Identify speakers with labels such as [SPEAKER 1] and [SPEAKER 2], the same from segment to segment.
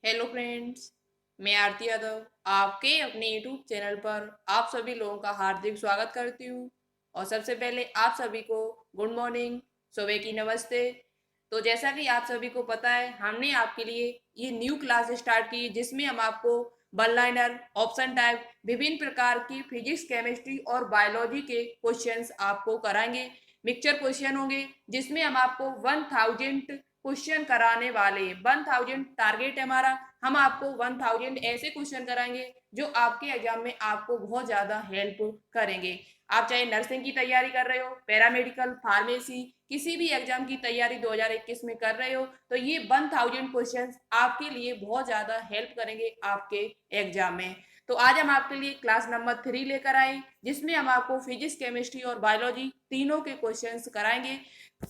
[SPEAKER 1] Hello friends, मैं आरती यादव आपके अपने यूट्यूब चैनल पर आप सभी लोगों का हार्दिक स्वागत करती हूँ। और सबसे पहले आप सभी को गुड मॉर्निंग, सुबह की नमस्ते। तो जैसा कि आप सभी को पता है, हमने आपके लिए ये न्यू क्लास स्टार्ट की जिसमें हम आपको वन लाइनर, ऑप्शन टाइप, विभिन्न प्रकार की फिजिक्स, केमिस्ट्री और बायोलॉजी के क्वेश्चंस आपको कराएंगे। मिक्सचर क्वेश्चन होंगे जिसमें हम आपको 1000 क्वेश्चन कराने वाले। 1000 टारगेट है हमारा। हम आपको 1000 ऐसे क्वेश्चन कराएंगे जो आपके एग्जाम में आपको बहुत ज्यादा हेल्प करेंगे। आप चाहे नर्सिंग की तैयारी कर रहे हो, पैरामेडिकल, फार्मेसी, किसी भी एग्जाम की तैयारी 2021 में कर रहे हो, तो ये 1000 क्वेश्चन आपके लिए बहुत ज्यादा हेल्प करेंगे आपके एग्जाम में। तो आज हम आपके लिए क्लास नंबर 3 लेकर आए जिसमें हम आपको फिजिक्स, केमिस्ट्री और बायोलॉजी तीनों के क्वेश्चंस कराएंगे।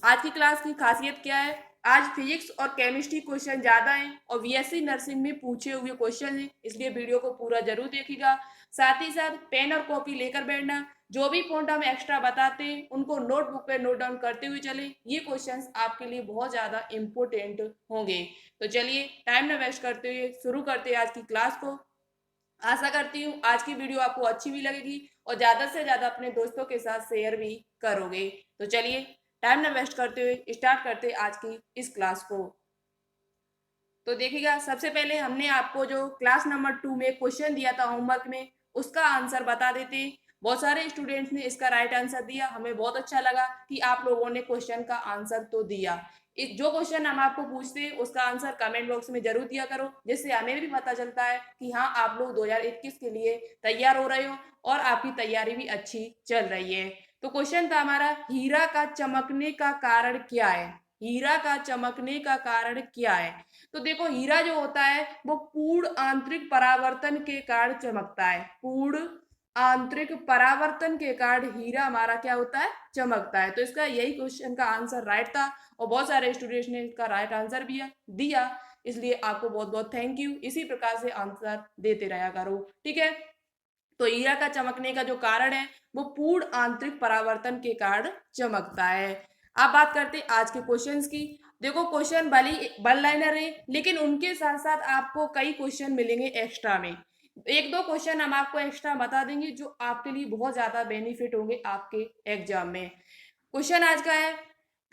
[SPEAKER 1] आज की क्लास की खासियत क्या है? आज फिजिक्स और केमिस्ट्री क्वेश्चन ज्यादा हैं और बीएससी नर्सिंग में पूछे हुए क्वेश्चन हैं, इसलिए वीडियो को पूरा जरूर देखिएगा। साथ ही साथ पेन और कॉपी लेकर बैठना। जो भी पॉइंट हम एक्स्ट्रा बताते हैं उनको नोटबुक पे नोट डाउन करते हुए चले। ये क्वेश्चंस आपके लिए बहुत ज्यादा इंपॉर्टेंट होंगे। तो चलिए टाइम न वेस्ट करते हुए शुरू करते हैं आज की क्लास को। आशा करती हूँ आज की वीडियो आपको अच्छी भी लगेगी और ज्यादा से ज्यादा अपने दोस्तों के साथ शेयर भी करोगे। तो चलिए टाइम न वेस्ट करते हुए स्टार्ट करते आज की इस क्लास को। तो देखिएगा, सबसे पहले हमने आपको जो क्लास नंबर 2 में क्वेश्चन दिया था होमवर्क में, उसका आंसर बता देते। बहुत सारे स्टूडेंट्स ने इसका राइट आंसर दिया, हमें बहुत अच्छा लगा कि आप लोगों ने क्वेश्चन का आंसर तो दिया। इस जो क्वेश्चन हम आपको पूछते हैं उसका आंसर कमेंट बॉक्स में जरूर दिया करो, जिससे हमें भी पता चलता है कि हाँ, आप लोग 2021 के लिए तैयार हो रहे हो और आपकी तैयारी भी अच्छी चल रही है। तो क्वेश्चन था हमारा, हीरा का चमकने का कारण क्या है? हीरा का चमकने का कारण क्या है? तो देखो, हीरा जो होता है वो पूर्ण आंतरिक परावर्तन के कारण चमकता है। पूर्ण आंतरिक परावर्तन के कारण हीरा हमारा क्या होता है? चमकता है। तो इसका यही क्वेश्चन का आंसर राइट था और बहुत सारे स्टूडेंट्स ने इसका राइट आंसर भी दिया, इसलिए आपको बहुत बहुत थैंक यू। इसी प्रकार से आंसर देते रहा करो, ठीक है। तो हीरा का चमकने का जो कारण है वो पूर्ण आंतरिक परावर्तन के कारण चमकता है। अब बात करते हैं आज के क्वेश्चंस की। देखो, क्वेश्चन भले वन लाइनर है लेकिन उनके साथ साथ आपको कई क्वेश्चन मिलेंगे एक्स्ट्रा में। एक दो क्वेश्चन हम आपको एक्स्ट्रा बता देंगे जो आपके लिए बहुत ज्यादा बेनिफिट होंगे आपके एग्जाम में। क्वेश्चन आज का है,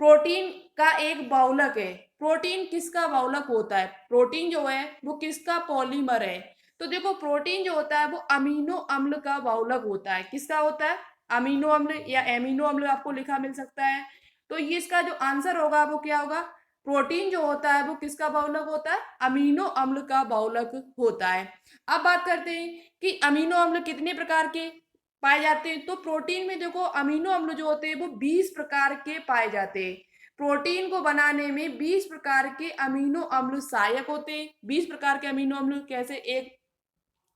[SPEAKER 1] प्रोटीन का एक बहुलक है। प्रोटीन किसका बहुलक होता है? प्रोटीन जो है वो किसका पॉलीमर है? तो देखो, प्रोटीन जो होता है वो अमीनो अम्ल का बहुलक होता है। किसका होता है? अमीनो अम्ल या एमिनो अम्ल आपको लिखा मिल सकता है। तो ये इसका जो आंसर होगा वो क्या होगा? प्रोटीन जो होता है वो किसका बहुलक होता है? अमीनो अम्ल का बहुलक होता है। अब बात करते हैं कि अमीनो अम्ल कितने प्रकार के पाए जाते हैं। तो प्रोटीन में देखो, अमीनो अम्ल जो होते हैं वो 20 प्रकार के पाए जाते हैं। प्रोटीन को बनाने में 20 प्रकार के अमीनो अम्ल सहायक होते हैं। 20 प्रकार के अमीनो अम्ल कैसे? एक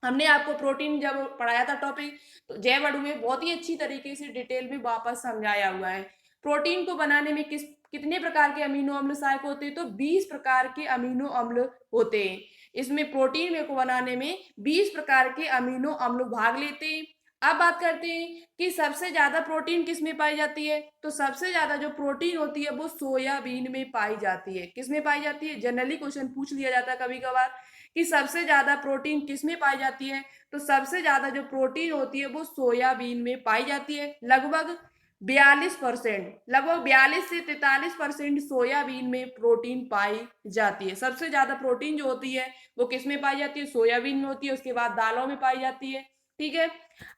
[SPEAKER 1] हमने आपको प्रोटीन जब पढ़ाया था टॉपिक, तो जय बड़ू में बहुत ही अच्छी तरीके से डिटेल में वापस समझाया हुआ है। प्रोटीन को बनाने में कितने प्रकार के अमीनो अम्ल सहायक होते हैं? तो 20 प्रकार के अमीनो अम्ल होते हैं। इसमें प्रोटीन में को बनाने में 20 प्रकार के अमीनो अम्ल भाग लेते हैं। अब बात करते हैं कि सबसे ज्यादा प्रोटीन किस में पाई जाती है। तो सबसे ज्यादा जो प्रोटीन होती है वो सोयाबीन में पाई जाती है। किस में पाई जाती है? जनरली क्वेश्चन पूछ लिया जाता है कभी कभार कि सबसे ज्यादा प्रोटीन किस में पाई जाती है। तो सबसे ज्यादा जो प्रोटीन होती है वो सोयाबीन में पाई जाती है। लगभग 42%, लगभग 42 से 43% सोयाबीन में प्रोटीन पाई जाती है। सबसे ज्यादा प्रोटीन जो होती है वो किस में पाई जाती है? सोयाबीन में होती है। उसके बाद दालों में पाई जाती है, ठीक है।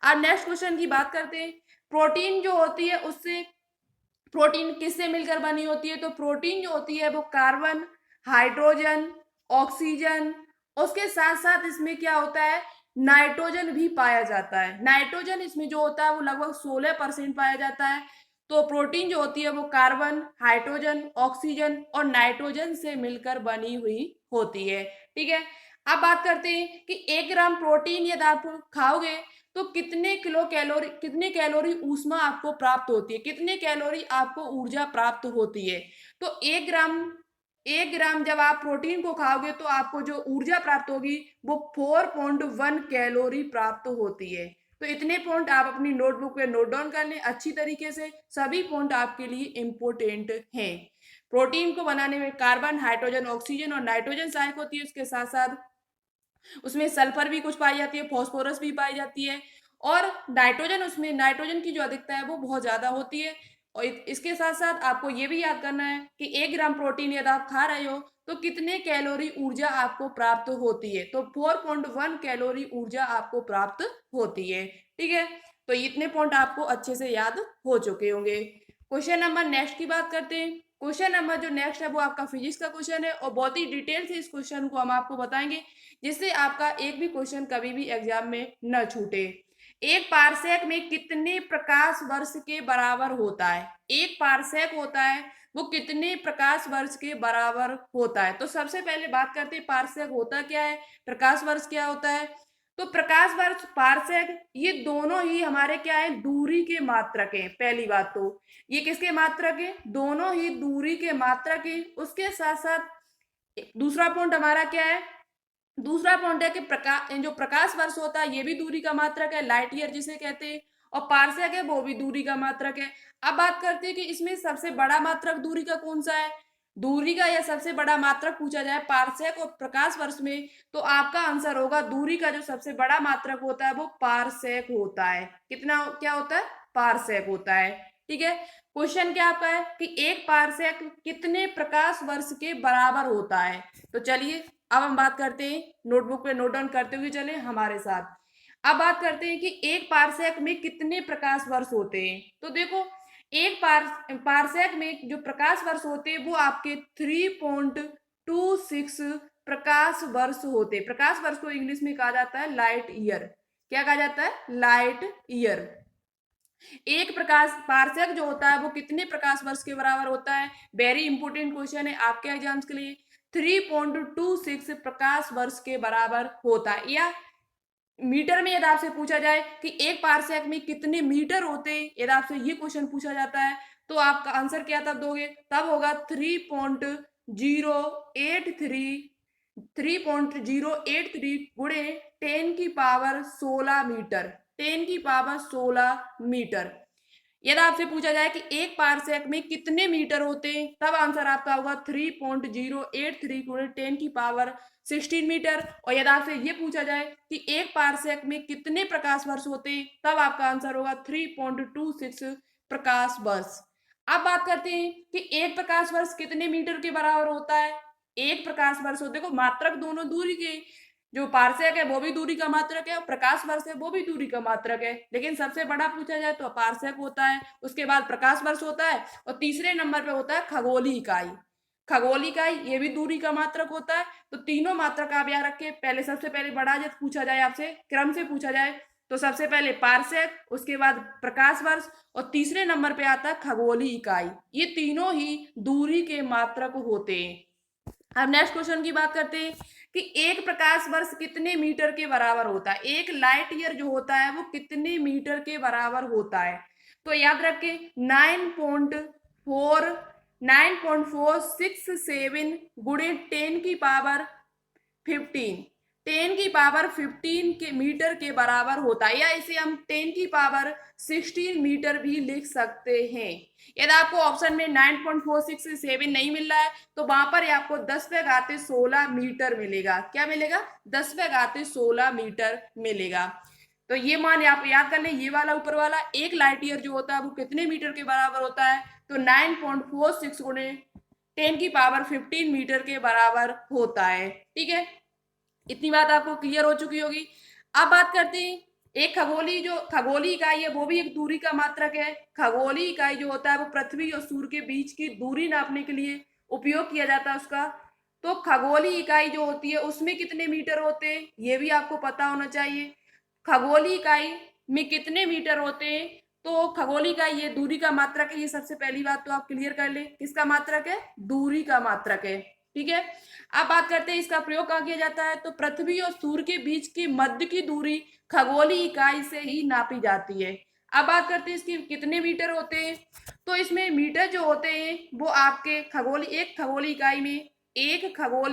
[SPEAKER 1] अब नेक्स्ट क्वेश्चन की बात करते हैं। प्रोटीन जो होती है उससे प्रोटीन किससे मिलकर बनी होती है? तो प्रोटीन जो होती है वो कार्बन, हाइड्रोजन, ऑक्सीजन, उसके साथ साथ इसमें क्या होता है? नाइट्रोजन भी पाया जाता है। नाइट्रोजन इसमें जो होता है वो लगभग 16% पाया जाता है। तो प्रोटीन जो होती है वो कार्बन, हाइड्रोजन, ऑक्सीजन और नाइट्रोजन से मिलकर बनी हुई होती है, ठीक है। अब बात करते हैं कि 1 ग्राम प्रोटीन यदि आप खाओगे तो कितने कैलोरी ऊष्मा आपको प्राप्त होती है, कितने कैलोरी आपको ऊर्जा प्राप्त होती है। तो 1 ग्राम जब आप प्रोटीन को खाओगे तो आपको जो ऊर्जा प्राप्त होगी वो 4.1 कैलोरी प्राप्त होती है। तो इतने पॉइंट आप अपनी नोटबुक पे नोट डाउन कर लें अच्छी तरीके से। सभी पॉइंट आपके लिए इंपोर्टेंट हैं। प्रोटीन को बनाने में कार्बन, हाइड्रोजन, ऑक्सीजन और नाइट्रोजन सहायक होती है। उसके साथ साथ उसमें सल्फर भी कुछ पाई जाती है, फास्फोरस भी पाई जाती है, और नाइट्रोजन, उसमें नाइट्रोजन की जो अधिकता है वो बहुत ज्यादा होती है। और इसके साथ साथ आपको ये भी याद करना है कि 1 ग्राम प्रोटीन यदि आप खा रहे हो तो कितने कैलोरी ऊर्जा आपको प्राप्त होती है, तो 4.1 कैलोरी ऊर्जा आपको प्राप्त होती है। ठीक है, तो इतने पॉइंट आपको अच्छे से याद हो चुके होंगे। क्वेश्चन नंबर नेक्स्ट की बात करते हैं। क्वेश्चन नंबर जो नेक्स्ट है वो आपका फिजिक्स का क्वेश्चन है, और बहुत ही डिटेल से इस क्वेश्चन को हम आपको बताएंगे जिससे आपका एक भी क्वेश्चन कभी भी एग्जाम में न छूटे। एक पारसेक में कितने प्रकाश वर्ष के बराबर होता है? एक पारसेक होता है वो कितने प्रकाश वर्ष के बराबर होता है? तो सबसे पहले बात करते हैं पारसेक होता क्या है, प्रकाश वर्ष क्या होता है। तो प्रकाश वर्ष, पारसेक, ये दोनों ही हमारे क्या है, दूरी के मात्रक हैं। पहली बात तो ये किसके मात्रक है, दोनों ही दूरी के मात्रक है। उसके साथ साथ दूसरा पॉइंट हमारा क्या है, दूसरा पॉइंट है कि जो प्रकाश वर्ष होता है ये भी दूरी का मात्रक है, लाइट ईयर जिसे कहते हैं, और पारसेक है वो भी दूरी का मात्रक है। अब बात करते हैं कि इसमें सबसे बड़ा मात्रक दूरी का कौन सा है। दूरी का या सबसे बड़ा मात्रक पूछा जाए पारसेक और प्रकाश वर्ष में, तो आपका आंसर होगा दूरी का जो सबसे बड़ा मात्रक होता है वो पारसेक होता है। कितना क्या होता है, पारसेक होता है। ठीक है, क्वेश्चन क्या आपका है कि एक पारसेक कितने प्रकाश वर्ष के बराबर होता है। तो चलिए अब हम बात करते हैं, नोटबुक पे नोट डाउन करते हुए चले हमारे साथ। अब बात करते हैं कि एक पारसेक में कितने प्रकाश वर्ष होते हैं। तो देखो, एक पारसेक में जो प्रकाश वर्ष होते हैं वो आपके 3.26 प्रकाश वर्ष होते हैं। प्रकाश वर्ष को इंग्लिश में कहा जाता है लाइट ईयर। क्या कहा जाता है, लाइट ईयर। एक प्रकाश पारसेक जो होता है वो कितने प्रकाश वर्ष के बराबर होता है, वेरी इंपोर्टेंट क्वेश्चन है आपके एग्जाम्स के लिए। 3.26 प्रकाश वर्ष के बराबर होता है। या मीटर में यदि आपसे पूछा जाए कि एक पारसेक में कितने मीटर होते हैं, यदि आपसे ये क्वेश्चन पूछा जाता है तो आपका आंसर क्या तब दोगे, तब होगा 3.083 गुणे 10⁻16 मीटर, 10⁻16 मीटर। यदि आपसे पूछा जाए कि एक पारसेक में कितने मीटर होते हैं, तब आंसर आपका होगा 3.083 गुणे 10⁻16 मीटर। और यदि आपसे ये पूछा जाए कि एक पारसेक में कितने प्रकाश वर्ष होते हैं, तब आपका आंसर होगा 3.26 प्रकाश वर्ष। अब बात करते हैं कि एक प्रकाश वर्ष कितने मीटर के बराबर होता है। एक प्रकाश वर्ष होते देखो मात्रक दोनों दूरी के, जो पारसेक है वो भी दूरी का मात्रक है और प्रकाश वर्ष है वो भी दूरी का मात्रक है, लेकिन सबसे बड़ा पूछा जाए तो पारसेक होता है, उसके बाद प्रकाश वर्ष होता है, और तीसरे नंबर पे होता है खगोलीय इकाई। खगोलीय इकाई ये भी दूरी का मात्रक होता है। तो तीनों मात्रक आप याद रखें। पहले सबसे पहले बड़ा जब पूछा जाए आपसे क्रम से पूछा जाए तो सबसे पहले पारसेक, उसके बाद प्रकाश वर्ष, और तीसरे नंबर पे आता है खगोलीय इकाई। ये तीनों ही दूरी के मात्रक होते हैं। अब नेक्स्ट क्वेश्चन की बात करते हैं कि एक प्रकाश वर्ष कितने मीटर के बराबर होता है। एक लाइट ईयर जो होता है वो कितने मीटर के बराबर होता है। तो याद रखें 9.467 गुणे 10⁻15, 10⁻15 के मीटर के बराबर होता है, या इसे हम 10⁻16 मीटर भी लिख सकते हैं। यदि आपको ऑप्शन में 9.467 नहीं मिल रहा है तो वहां पर आपको 10⁻16 मीटर मिलेगा। क्या मिलेगा, 10⁻16 मीटर मिलेगा। तो ये मान आप याद कर लें, ये वाला ऊपर वाला एक लाइट ईयर जो होता है वो कितने मीटर के बराबर होता है, तो 9.46 गुणे 10⁻15 मीटर के बराबर होता है। ठीक है, इतनी बात आपको क्लियर हो चुकी होगी। अब बात करते हैं एक खगोलीय इकाई है वो भी एक दूरी का मात्रक है। खगोलीय इकाई जो होता है वो पृथ्वी और सूर्य के बीच की दूरी नापने के लिए उपयोग किया जाता है उसका। तो खगोलीय इकाई जो होती है उसमें कितने मीटर होते हैं ये भी आपको पता होना चाहिए। खगोलीय इकाई में कितने मीटर होते हैं, तो खगोलीय इकाई ये दूरी का मात्रक है। ये सबसे पहली बात तो आप क्लियर कर ले, किसका मात्रक है, दूरी का मात्रक है। ठीक है, अब बात करते हैं इसका प्रयोग कहाँ किया जाता है। तो पृथ्वी और सूर्य के बीच की मध्य की दूरी खगोलीय इकाई से ही नापी जाती है। अब बात करते हैं इसकी कितने मीटर होते हैं। तो इसमें मीटर जो होते हैं वो आपके एक खगोलीय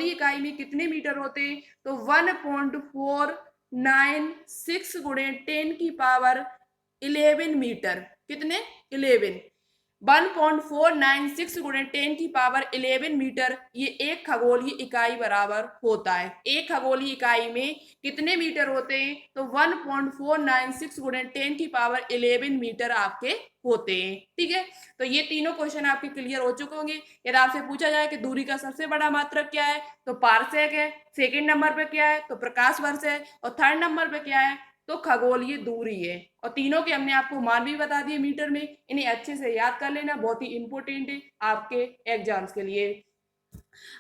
[SPEAKER 1] इकाई में कितने मीटर होते हैं, तो 1.496 गुणे 10⁻11 मीटर। कितने, 11। 1.496 गुणे 10⁻11 मीटर ये एक खगोलीय इकाई बराबर होता है। एक खगोलीय इकाई में कितने मीटर होते हैं? तो 1.496 गुणे 10⁻11 मीटर आपके होते हैं। ठीक है, तो ये तीनों क्वेश्चन आपके क्लियर हो चुके होंगे। यदि आपसे पूछा जाए कि दूरी का सबसे बड़ा मात्रक क्या है, तो पारसेक है। सेकंड नंबर पे क्या है? तो प्रकाश वर्ष है। और थर्ड नंबर पे क्या है? तो खगोलीय दूरी है। और तीनों के हमने आपको मान भी बता दिए मीटर में। इन्हें अच्छे से याद कर लेना, बहुत ही इंपॉर्टेंट है आपके एग्जाम्स के लिए।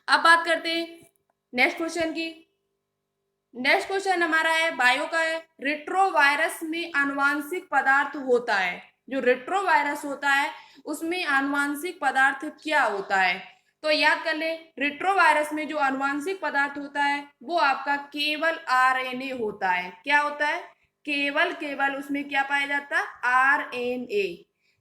[SPEAKER 1] अब बात करते हैं नेक्स्ट क्वेश्चन की। नेक्स्ट क्वेश्चन हमारा है बायो का है। रेट्रोवायरस में आनुवांशिक पदार्थ होता है। जो रेट्रोवायरस होता है उसमें आनुवांशिक पदार्थ क्या होता है? तो याद कर ले, रेट्रोवायरस में जो आनुवांशिक पदार्थ होता है वो आपका केवल आरएनए होता है। क्या होता है? केवल केवल उसमें क्या पाया जाता है? आरएनए।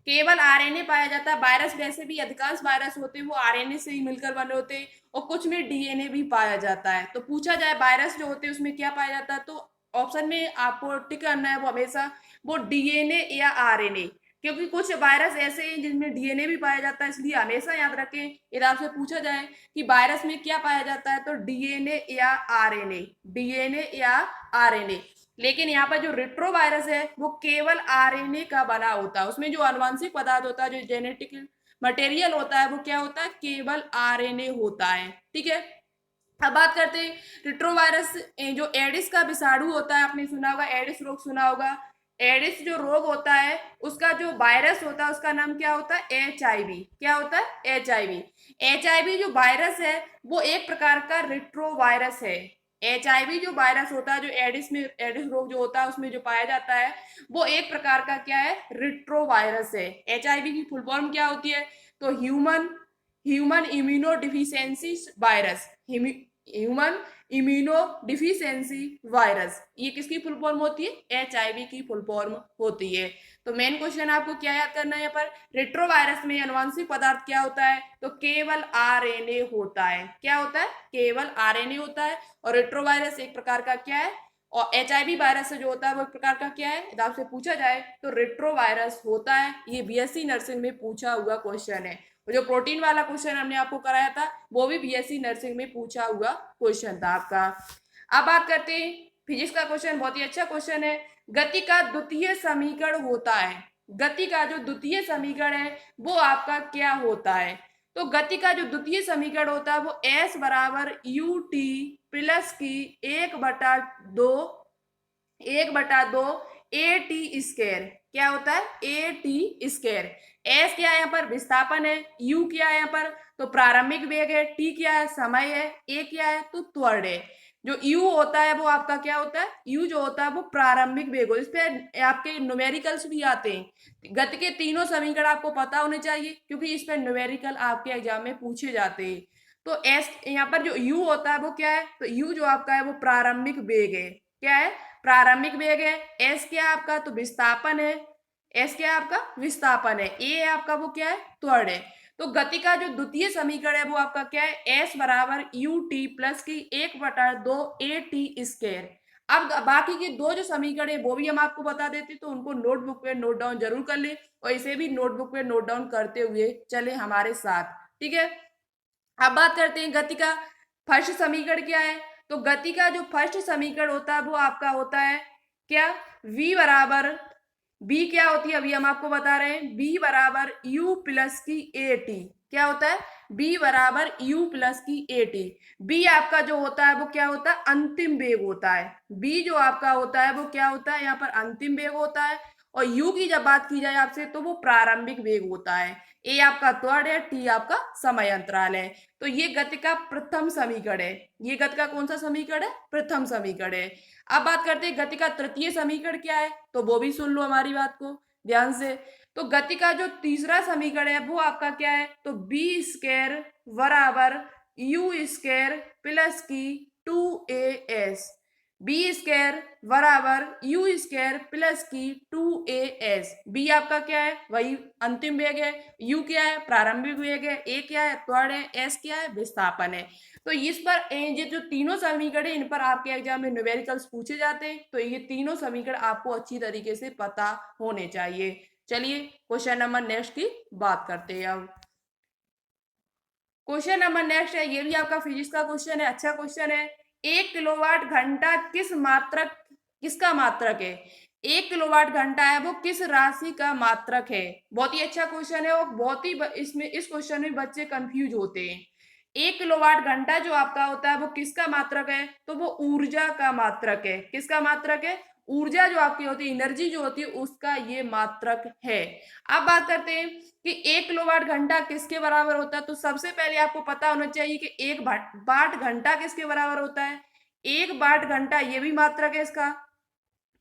[SPEAKER 1] केवल आरएनए पाया जाता है। वायरस वैसे भी अधिकांश वायरस होते हैं वो आरएनए से ही मिलकर बने होते हैं, और कुछ में डीएनए भी पाया जाता है। तो पूछा जाए वायरस जो होते हैं उसमें क्या पाया जाता है, तो ऑप्शन में आपको टिक करना है वो हमेशा वो डीएनए या आरएनए, क्योंकि कुछ वायरस ऐसे हैं जिनमें डीएनए भी पाया जाता है। इसलिए हमेशा याद रखें, यदि आपसे पूछा जाए कि वायरस में क्या पाया जाता है, तो डीएनए या आरएनए, डीएनए या आरएनए। लेकिन यहाँ पर जो रेट्रोवायरस है वो केवल आरएनए का बना होता है। उसमें जो आनुवंशिक पदार्थ होता है, जो जेनेटिक मटेरियल होता है, वो क्या होता है? केवल आरएनए होता है। ठीक है, अब बात करते हैं रेट्रोवायरस। जो एडिस का विषाणु होता है, आपने सुना होगा, एडिस रोग सुना होगा। एडिस जो रोग होता है उसका जो वायरस होता है उसका नाम क्या होता है? एचआईवी। क्या होता है? एचआईवी। एचआईवी जो वायरस है वो एक प्रकार का रेट्रोवायरस है। एचआईवी जो वायरस होता है, जो एडिस में एडिस रोग जो होता है उसमें जो पाया जाता है, वो एक प्रकार का क्या है? रेट्रोवायरस है। एचआईवी की फुल फॉर्म क्या होती है? तो human human immuno deficiency virus. Human immuno deficiency virus, ये किसकी फुल फॉर्म होती है? एचआईवी की फुल फॉर्म होती है। तो मेन क्वेश्चन आपको क्या याद करना है यहाँ पर? रेट्रोवायरस में आनुवंशिक पदार्थ क्या होता है? तो केवल आरएनए होता है। क्या होता है? केवल आरएनए होता है। और रेट्रोवायरस एक प्रकार का क्या है? और एचआईवी वायरस से जो होता है वो एक प्रकार का क्या है? यदि आपसे पूछा जाए तो रेट्रोवायरस होता है। ये बीएससी नर्सिंग में पूछा हुआ क्वेश्चन है। जो प्रोटीन वाला क्वेश्चन हमने आपको कराया था वो भी बीएससी नर्सिंग में पूछा हुआ क्वेश्चन था आपका। अब बात करते हैं फिजिक्स का क्वेश्चन, बहुत ही अच्छा क्वेश्चन है। गति का द्वितीय समीकरण होता है। गति का जो द्वितीय समीकरण है वो आपका क्या होता है? तो गति का जो द्वितीय समीकरण होता है वो एस बराबर यू टी प्लस की 1/2 ए टी स्केयर। क्या होता है? A T square. एस क्या है यहाँ पर? विस्थापन है। यू क्या है यहाँ पर? तो प्रारंभिक वेग है। टी क्या है? समय है। ए क्या है? तो त्वरण है। जो यू होता है वो आपका क्या होता है? यू जो होता है वो प्रारंभिक वेग हो। इस पे आपके न्यूमेरिकल्स भी आते हैं। गति के तीनों समीकरण आपको पता होने चाहिए, क्योंकि इस पे न्यूमेरिकल आपके एग्जाम में पूछे जाते हैं। तो एस यहाँ पर जो यू होता है वो क्या है? तो यू जो आपका है वो प्रारंभिक वेग है। क्या है? प्रारंभिक वेग है। एस क्या है आपका? तो विस्थापन है। एस क्या है आपका? विस्थापन है। ए आपका वो क्या है? त्वरण है। तो गति का जो द्वितीय समीकरण है वो आपका क्या है? एस बराबर यू टी प्लस की 1/2 ए टी स्केयर। अब बाकी के दो जो समीकरण है वो भी हम आपको बता देते, तो उनको नोटबुक पे नोट डाउन जरूर कर ले, और इसे भी नोटबुक पे नोट डाउन करते हुए चले हमारे साथ। ठीक है, अब बात करते हैं गति का फर्स्ट समीकरण क्या है। तो गति का जो फर्स्ट समीकरण होता है वो आपका होता है क्या? v बराबर, b क्या होती है अभी हम आपको बता रहे हैं, b बराबर u प्लस की ए टी। क्या होता है? b बराबर u प्लस की ए टी। b आपका जो होता है वो क्या होता है? अंतिम वेग होता है। b जो आपका होता है वो क्या होता है? यहाँ पर अंतिम वेग होता है। और u की जब बात की जाए आपसे तो वो प्रारंभिक वेग होता है। ए आपका त्वरण है, टी आपका समय अंतराल है। तो ये गति का प्रथम समीकरण है। ये गति का कौन सा समीकरण है? प्रथम समीकरण है। अब बात करते हैं गति का तृतीय समीकरण क्या है, तो वो भी सुन लो हमारी बात को ध्यान से। तो गति का जो तीसरा समीकरण है वो आपका क्या है? तो बी स्क्वायर बराबर यू स्क्वायर प्लस की 2as। बी स्क्वायर बराबर यू स्क्वायर प्लस की 2as। बी आपका क्या है? वही अंतिम वेग है। यू क्या है? प्रारंभिक वेग है। ए क्या है? त्वरण है। एस क्या है? विस्थापन है। तो इस पर ये जो तीनों समीकरण है इन पर आपके एग्जाम में न्यूमेरिकल्स पूछे जाते हैं, तो ये तीनों समीकरण आपको अच्छी तरीके से पता होने चाहिए। चलिए क्वेश्चन नंबर नेक्स्ट की बात करते हैं अब। क्वेश्चन नंबर नेक्स्ट है, ये भी आपका फिजिक्स का क्वेश्चन है, अच्छा क्वेश्चन है। 1 किलोवाट घंटा किसका मात्रक है? 1 किलोवाट घंटा है वो किस राशि का मात्रक है? बहुत ही अच्छा क्वेश्चन है और बहुत ही इसमें इस क्वेश्चन में बच्चे कंफ्यूज होते हैं। 1 किलोवाट घंटा जो आपका होता है वो किसका मात्रक है? तो वो ऊर्जा का मात्रक है। किसका मात्रक है? ऊर्जा जो आपकी होती है, एनर्जी जो होती है, उसका ये मात्रक है। अब बात करते हैं कि 1 किलोवाट घंटा किसके बराबर होता है। तो सबसे पहले आपको पता होना चाहिए कि 1 वाट घंटा किसके बराबर होता है। 1 वाट घंटा ये भी मात्रक है इसका।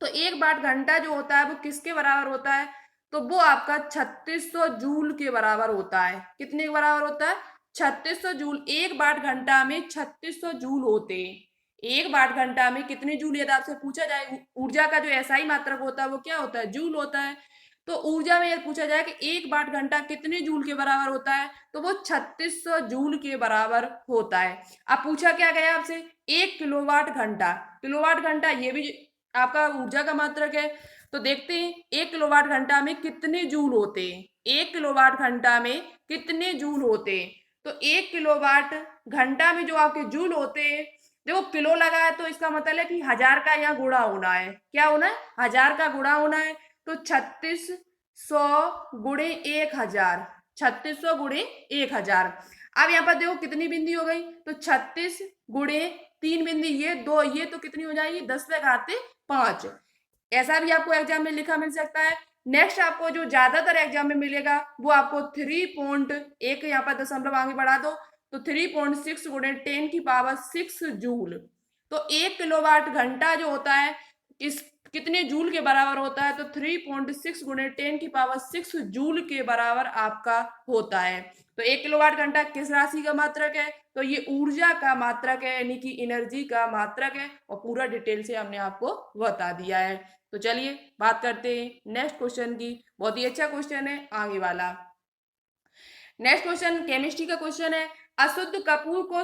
[SPEAKER 1] तो 1 वाट घंटा जो होता है वो किसके बराबर होता है? तो वो आपका 3600 जूल के बराबर होता है। कितने के बराबर होता है? 3600 जूल। 1 वाट घंटा में 3600 जूल होते हैं। 1 वाट घंटा में कितने जूल, यदि आपसे पूछा जाए ऊर्जा का जो एसआई मात्रक होता है वो क्या होता है? जूल होता है। तो ऊर्जा में यदि पूछा जाए कि 1 वाट घंटा कितने जूल के बराबर होता है, तो वो 3600 जूल के बराबर होता है। अब पूछा क्या गया आपसे? 1 किलोवाट घंटा। किलोवाट घंटा ये भी आपका ऊर्जा का मात्रक है। तो देखते हैं 1 किलोवाट घंटा में कितने जूल होते हैं। 1 किलोवाट घंटा में कितने जूल होते हैं? तो 1 किलोवाट घंटा में जो आपके जूल होते हैं, देखो किलो लगा है तो इसका मतलब है कि 1000 का यहाँ गुणा होना है। क्या होना है? 1000 का गुणा होना है। तो 3600 × 1000, 3600 × 1000। अब यहाँ पर देखो कितनी बिंदी हो गई, तो 36 × 3 बिंदी, ये दो, ये तो कितनी हो जाएगी? 10⁵ ऐसा भी आपको एग्जाम में लिखा मिल सकता है। नेक्स्ट आपको जो ज्यादातर एग्जाम में मिलेगा वो आपको 3.1, यहाँ पर दशमलव आगे बढ़ा दो तो 3.6 × 10⁶ जूल। तो 1 किलोवाट घंटा जो होता है इस कितने जूल के बराबर होता है? तो 3.6 × 10⁶ जूल के बराबर आपका होता है। तो 1 किलोवाट घंटा किस राशि का मात्रक है? तो ये ऊर्जा का मात्रक है, यानी कि एनर्जी का मात्रक है। और पूरा डिटेल से हमने आपको बता दिया है। तो चलिए बात करते हैं नेक्स्ट क्वेश्चन की। बहुत ही अच्छा क्वेश्चन है आगे वाला। नेक्स्ट क्वेश्चन केमिस्ट्री का क्वेश्चन है। अशुद्ध कपूर को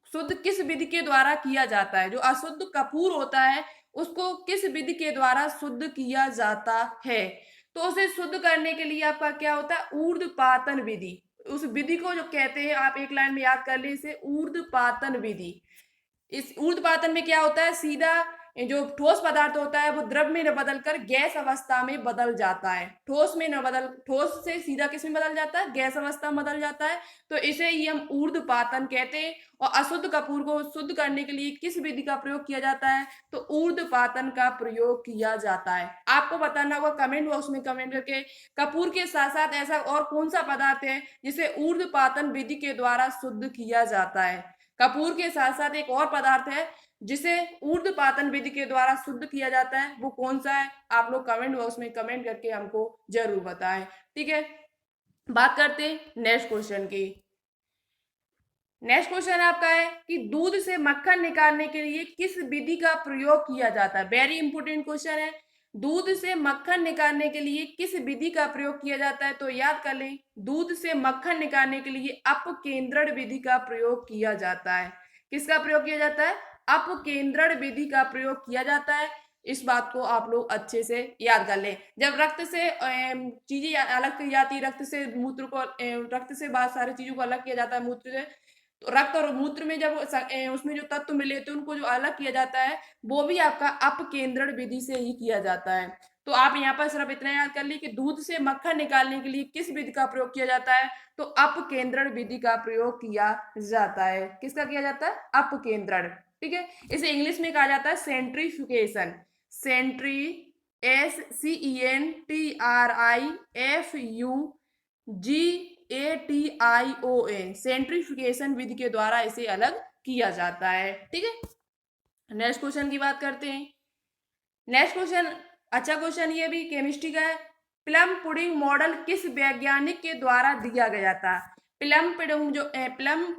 [SPEAKER 1] शुद्ध किस विधि के द्वारा किया जाता है? जो अशुद्ध कपूर होता है उसको किस विधि के द्वारा शुद्ध किया जाता है? तो उसे शुद्ध करने के लिए आपका क्या होता है? ऊर्ध्वपातन विधि। उस विधि को जो कहते हैं, आप एक लाइन में याद कर ले इसे, ऊर्ध्वपातन विधि। इस ऊर्ध्वपातन में क्या होता है? सीधा जो ठोस पदार्थ होता है वो द्रव में न बदलकर गैस अवस्था में बदल जाता है। ठोस से सीधा किस में बदल जाता है? गैस अवस्था में बदल जाता है। तो इसे ही हम ऊर्ध्वपातन कहते हैं। और अशुद्ध कपूर को शुद्ध करने के लिए किस विधि का प्रयोग किया जाता है? तो ऊर्ध्वपातन का प्रयोग किया जाता है। आपको बताना होगा कमेंट बॉक्स में कमेंट करके, कपूर के साथ साथ ऐसा और कौन सा पदार्थ है जिसे ऊर्ध्वपातन विधि के द्वारा शुद्ध किया जाता है। कपूर के साथ साथ एक और पदार्थ है जिसे ऊर्ध्वपातन विधि के द्वारा शुद्ध किया जाता है, वो कौन सा है? आप लोग कमेंट बॉक्स में कमेंट करके हमको जरूर बताएं। ठीक है, बात करते हैं नेक्स्ट क्वेश्चन की। नेक्स्ट क्वेश्चन आपका है कि दूध से मक्खन निकालने के लिए किस विधि का प्रयोग किया जाता है? वेरी इंपोर्टेंट क्वेश्चन है। दूध से मक्खन निकालने के लिए किस विधि का प्रयोग किया जाता है? तो याद कर लें, दूध से मक्खन निकालने के लिए अपकेंद्रण विधि का प्रयोग किया जाता है। किसका प्रयोग किया जाता है? अपकेंद्रण विधि का प्रयोग किया जाता है। इस बात को आप लोग अच्छे से याद कर लें। जब रक्त से चीजें अलग की जाती है, रक्त से मूत्र को, रक्त से बहुत सारी चीजों को अलग किया जाता है मूत्र से, तो रक्त और मूत्र में जब उसमें जो तत्व मिले थे उनको जो अलग किया जाता है वो भी आपका अपकेंद्रण विधि से ही किया जाता है। तो आप यहाँ पर सिर्फ इतना याद कर ली कि दूध से मक्खन निकालने के लिए किस विधि का प्रयोग किया जाता है? तो अपकेंद्रण विधि का प्रयोग किया जाता है। किसका किया जाता है? अपकेंद्रण। ठीक है, इसे इंग्लिश में कहा जाता है सेंट्रीफ्यूगेशन। SENTRIFUGATION, सेंट्रीफ्यूगेशन विधि के द्वारा इसे अलग किया जाता है। ठीक है, नेक्स्ट क्वेश्चन की बात करते हैं। नेक्स्ट क्वेश्चन अच्छा क्वेश्चन ये भी केमिस्ट्री का है। प्लम पुडिंग मॉडल किस वैज्ञानिक के द्वारा दिया गया था? प्लम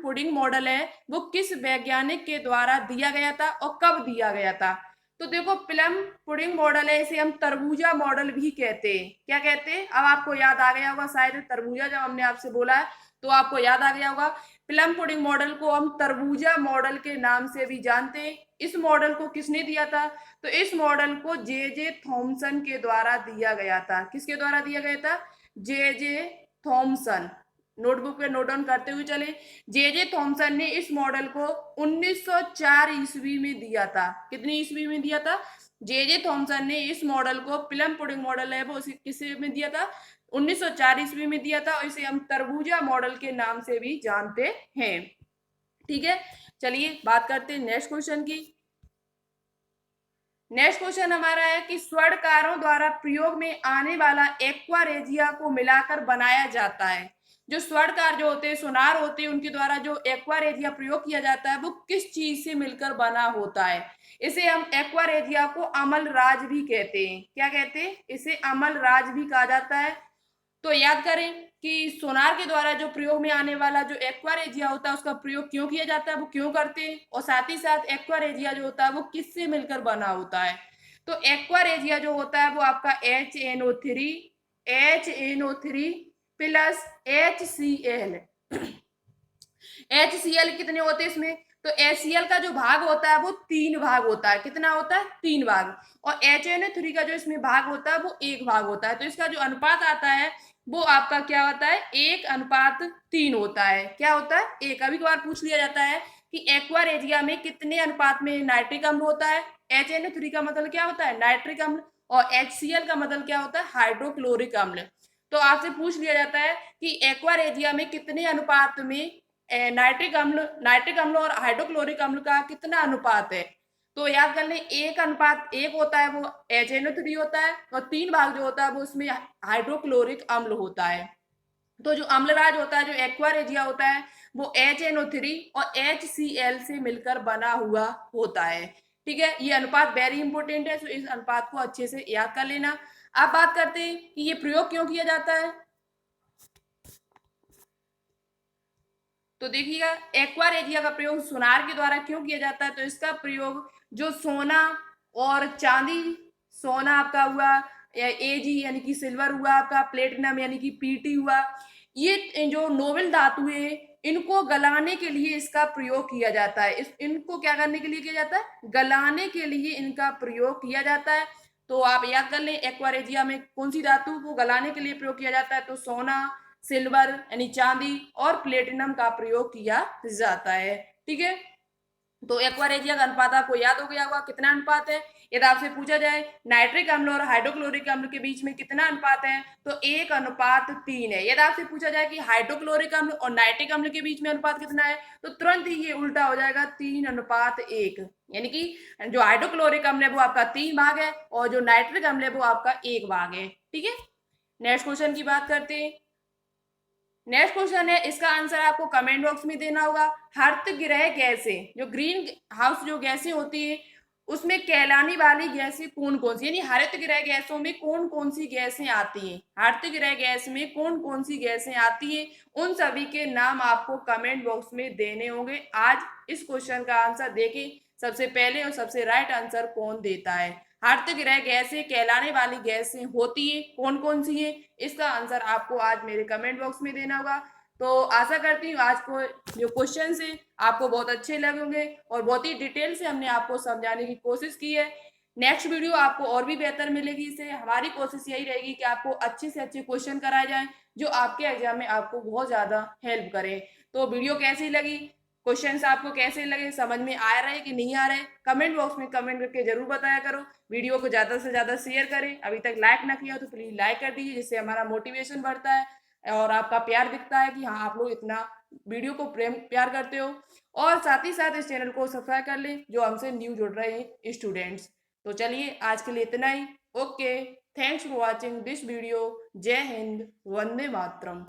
[SPEAKER 1] पुडिंग मॉडल है वो किस वैज्ञानिक के द्वारा दिया गया था और कब दिया गया था? तो देखो प्लम पुडिंग मॉडल है, इसे हम तरबूजा मॉडल भी कहते हैं। क्या कहते हैं? अब आपको याद आ गया होगा शायद, तरबूजा जब हमने आपसे बोला है तो आपको याद आ गया होगा। प्लम पुडिंग मॉडल को हम तरबूजा मॉडल के नाम से भी जानते हैं। इस मॉडल को किसने दिया था? तो इस मॉडल को जे थॉमसन के द्वारा दिया गया था। किसके द्वारा दिया गया था? J Thomson. नोटबुक पे नोट डाउन करते हुए चले। जे थॉमसन ने इस मॉडल को 1904 ईस्वी में दिया था। कितनी ईस्वी में दिया था? जे थॉमसन ने इस मॉडल को, प्लम पुडिंग मॉडल है वो, किस में दिया था? 1904 ईस्वी में दिया था और इसे हम तरबूजा मॉडल के नाम से भी जानते हैं। ठीक है, चलिए बात करते हैं नेक्स्ट क्वेश्चन की। नेक्स्ट क्वेश्चन हमारा है कि स्वर्णकारों द्वारा प्रयोग में आने वाला एक्वारेजिया को मिलाकर बनाया जाता है। जो स्वर्णकार जो होते हैं, सोनार होते हैं, उनके द्वारा जो एक्वारेजिया प्रयोग किया जाता है वो किस चीज से मिलकर बना होता है? इसे हम एक्वारेजिया को अमलराज भी कहते हैं। क्या कहते हैं? इसे अमलराज भी कहा जाता है। तो याद करें कि सोनार के द्वारा जो प्रयोग में आने वाला जो एक्वारेजिया होता है उसका प्रयोग क्यों किया जाता है, वो क्यों करते हैं, और साथ ही साथ एक्वारेजिया जो होता है वो किससे मिलकर बना होता है? तो एक्वारेजिया जो होता है वो आपका HNO3 प्लस HCl। HCl कितने होते हैं इसमें? तो HCl का जो भाग होता है वो 3 भाग होता है। कितना होता है? 3 भाग। और HNO3 का जो इसमें भाग होता है वो 1 भाग होता है। तो इसका जो अनुपात आता है वो आपका क्या होता है? 1:3 होता है। क्या होता है? एक। कभी कभार पूछ लिया जाता है कि एक्वारेजिया में कितने अनुपात में नाइट्रिक अम्ल होता है? HNO3 का मतलब क्या होता है? नाइट्रिक अम्ल। और HCl का मतलब क्या होता है? हाइड्रोक्लोरिक अम्ल। तो आपसे पूछ लिया जाता है कि एक्वारेजिया में कितने अनुपात में नाइट्रिक अम्ल और हाइड्रोक्लोरिक अम्ल का कितना अनुपात है? तो याद कर लें, 1:1 होता है वो HNO3 होता है, और 3 भाग जो होता है वो उसमें हाइड्रोक्लोरिक अम्ल होता है। तो जो अम्लराज होता है, जो एक्वारेजिया होता है, वो HNO3 और HCl से मिलकर बना हुआ होता है। ठीक है, ये अनुपात वेरी इंपॉर्टेंट है, तो इस अनुपात को अच्छे से याद कर लेना। अब बात करते हैं कि ये प्रयोग क्यों किया जाता है। तो देखिएगा, एक्वारेजिया का प्रयोग सोनार के द्वारा क्यों किया जाता है? तो इसका प्रयोग जो सोना और चांदी, सोना आपका हुआ Ag यानी कि सिल्वर हुआ, आपका प्लेटिनम यानी कि Pt हुआ, ये जो नोबेल धातु है इनको गलाने के लिए इसका प्रयोग किया जाता है। इनको क्या करने के लिए किया जाता है? गलाने के लिए इनका प्रयोग किया जाता है। तो आप याद कर लें, एक्वारेजिया में कौन सी धातु को गलाने के लिए प्रयोग किया जाता है? तो सोना, सिल्वर यानी चांदी और प्लेटिनम का प्रयोग किया जाता है। ठीक है, तो एक्वारेजिया का अनुपात आपको याद हो गया होगा। कितना अनुपात है? यदि आपसे पूछा जाए नाइट्रिक अम्ल और हाइड्रोक्लोरिक अम्ल के बीच में कितना अनुपात है, तो 1:3 है। यदि आपसे पूछा जाए कि हाइड्रोक्लोरिक अम्ल और नाइट्रिक अम्ल के बीच में अनुपात कितना है, तो तुरंत ही ये उल्टा हो जाएगा, 3:1। यानी कि जो हाइड्रोक्लोरिक अम्ल है वो आपका 3 भाग है और जो नाइट्रिक अम्ल है वो आपका 1 भाग है। ठीक है, नेक्स्ट क्वेश्चन की बात करते हैं। नेक्स्ट क्वेश्चन है, इसका आंसर आपको कमेंट बॉक्स में देना होगा। हरितगृह गैसें, जो ग्रीन हाउस जो गैसें होती है, उसमें कहलाने वाली गैसें कौन कौन सी, यानी हरितगृह गैसों में कौन कौन सी गैसें आती हैं? हरितगृह गैस में कौन कौन सी गैसें आती हैं, उन सभी के नाम आपको कमेंट बॉक्स में देने होंगे। आज इस क्वेश्चन का आंसर देखें सबसे पहले और सबसे राइट आंसर कौन देता है। हरितगृह गैसें कहलाने वाली गैसें होती है कौन कौन सी है, इसका आंसर आपको आज मेरे कमेंट बॉक्स में देना होगा। तो आशा करती हूँ आज को जो क्वेश्चन है आपको बहुत अच्छे लगेंगे और बहुत ही डिटेल से हमने आपको समझाने की कोशिश की है। नेक्स्ट वीडियो आपको और भी बेहतर मिलेगी। इससे हमारी कोशिश यही रहेगी कि आपको अच्छे से अच्छे क्वेश्चन कराए जाएं जो आपके एग्जाम में आपको बहुत ज्यादा हेल्प करें। तो वीडियो कैसी लगी, क्वेश्चंस आपको कैसे लगे, समझ में आ रहे कि नहीं आ रहे, कमेंट बॉक्स में कमेंट करके जरूर बताया करो। वीडियो को ज्यादा से ज्यादा शेयर करें। अभी तक लाइक ना किया तो प्लीज लाइक कर दीजिए, जिससे हमारा मोटिवेशन बढ़ता है और आपका प्यार दिखता है कि हाँ आप लोग इतना वीडियो को प्यार करते हो। और साथ ही साथ इस चैनल को सब्सक्राइब कर लें जो हमसे न्यू जुड़ रहे हैं स्टूडेंट्स। तो चलिए आज के लिए इतना ही। Okay, thanks for watching this video. जय हिंद, वंदे मातरम।